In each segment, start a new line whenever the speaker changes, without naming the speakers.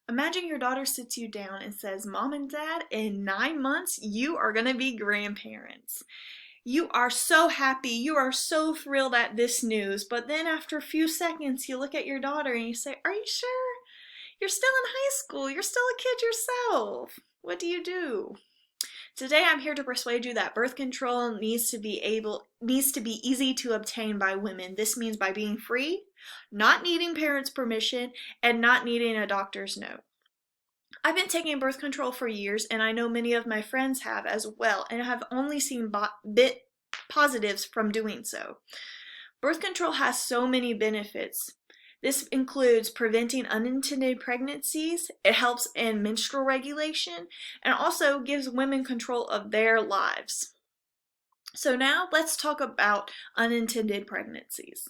Imagine your daughter sits you down and says, Mom and Dad, in 9 months, you are going to be grandparents. You are so happy, you are so thrilled at this news, but then after a few seconds, you look at your daughter and you say, Are you sure? You're still in high school, you're still a kid yourself. What do you do? Today I'm here to persuade you that birth control needs to be easy to obtain by women. This means by being free, not needing parents' permission, and not needing a doctor's note. I've been taking birth control for years, and I know many of my friends have as well, and have only seen positives from doing so. Birth control has so many benefits. This includes preventing unintended pregnancies, it helps in menstrual regulation, and also gives women control of their lives. So now let's talk about unintended pregnancies.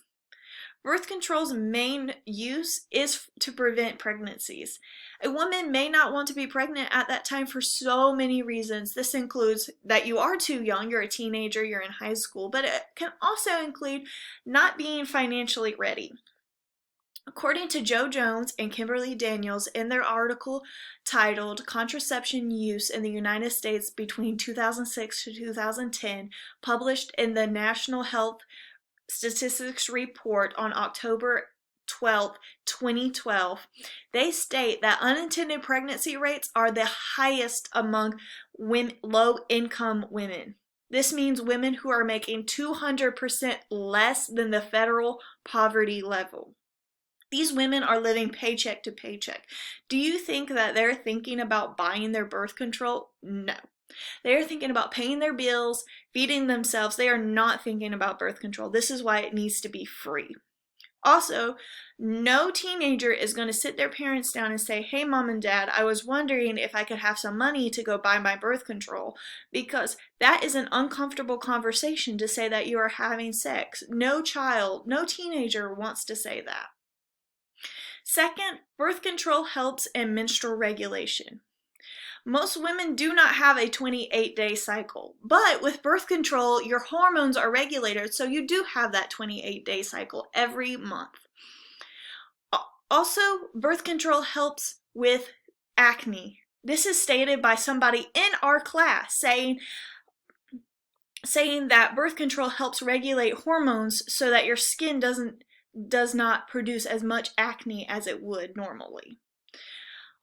Birth control's main use is to prevent pregnancies. A woman may not want to be pregnant at that time for so many reasons. This includes that you are too young, you're a teenager, you're in high school, but it can also include not being financially ready. According to Joe Jones and Kimberly Daniels in their article titled Contraception Use in the United States Between 2006 to 2010, published in the National Health Statistics Report on October 12, 2012, they state that unintended pregnancy rates are the highest among low-income women. This means women who are making 200% less than the federal poverty level. These women are living paycheck to paycheck. Do you think that they're thinking about buying their birth control? No. They're thinking about paying their bills, feeding themselves. They are not thinking about birth control. This is why it needs to be free. Also, no teenager is going to sit their parents down and say, Hey, Mom and Dad, I was wondering if I could have some money to go buy my birth control, because that is an uncomfortable conversation to say that you are having sex. No teenager wants to say that. Second, birth control helps in menstrual regulation. Most women do not have a 28-day cycle, but with birth control, your hormones are regulated, so you do have that 28-day cycle every month. Also, birth control helps with acne. This is stated by somebody in our class saying that birth control helps regulate hormones so that your skin does not produce as much acne as it would normally.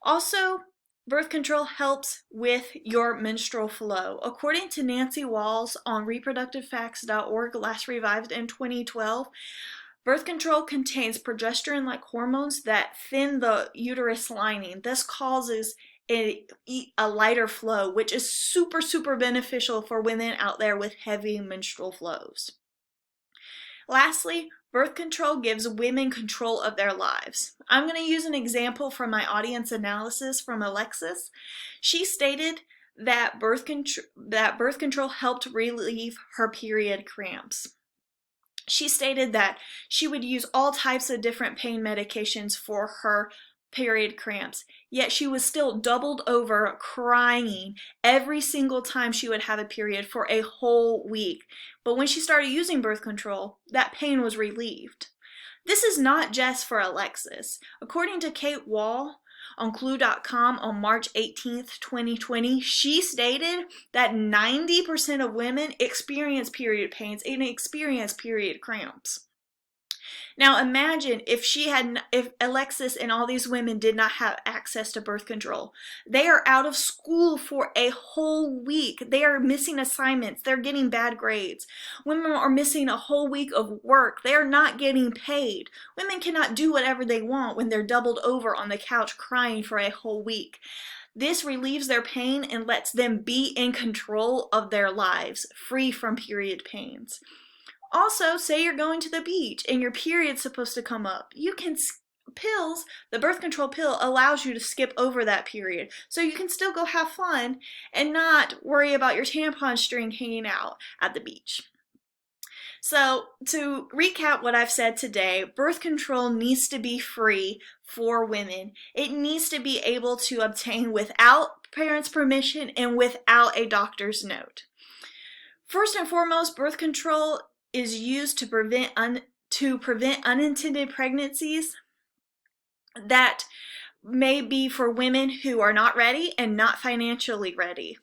Also, birth control helps with your menstrual flow. According to Nancy Walls on reproductivefacts.org, last revived in 2012, birth control contains progesterone-like hormones that thin the uterus lining. This causes a lighter flow, which is super, super beneficial for women out there with heavy menstrual flows. Lastly, birth control gives women control of their lives. I'm going to use an example from my audience analysis from Alexis. She stated that birth control helped relieve her period cramps. She stated that she would use all types of different pain medications for her period cramps, yet she was still doubled over crying every single time she would have a period for a whole week. But when she started using birth control, that pain was relieved. This is not just for Alexis. According to Kate Wall on Clue.com on March 18th, 2020, she stated that 90% of women experience period pains and experience period cramps. Now imagine if Alexis and all these women did not have access to birth control. They are out of school for a whole week. They are missing assignments. They're getting bad grades. Women are missing a whole week of work. They are not getting paid. Women cannot do whatever they want when they're doubled over on the couch crying for a whole week. This relieves their pain and lets them be in control of their lives, free from period pains. Also, say you're going to the beach and your period's supposed to come up. The birth control pill allows you to skip over that period. So you can still go have fun and not worry about your tampon string hanging out at the beach. So to recap what I've said today, birth control needs to be free for women. It needs to be able to obtain without parents' permission and without a doctor's note. First and foremost, birth control is used to prevent unintended pregnancies that may be for women who are not ready and not financially ready.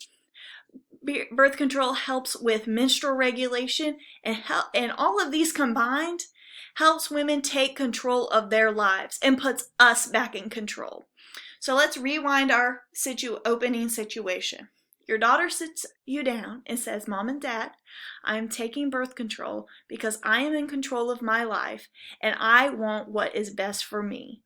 Birth control helps with menstrual regulation, and all of these combined helps women take control of their lives and puts us back in control. So let's rewind our opening situation. Your daughter sits you down and says, Mom and Dad, I am taking birth control because I am in control of my life and I want what is best for me.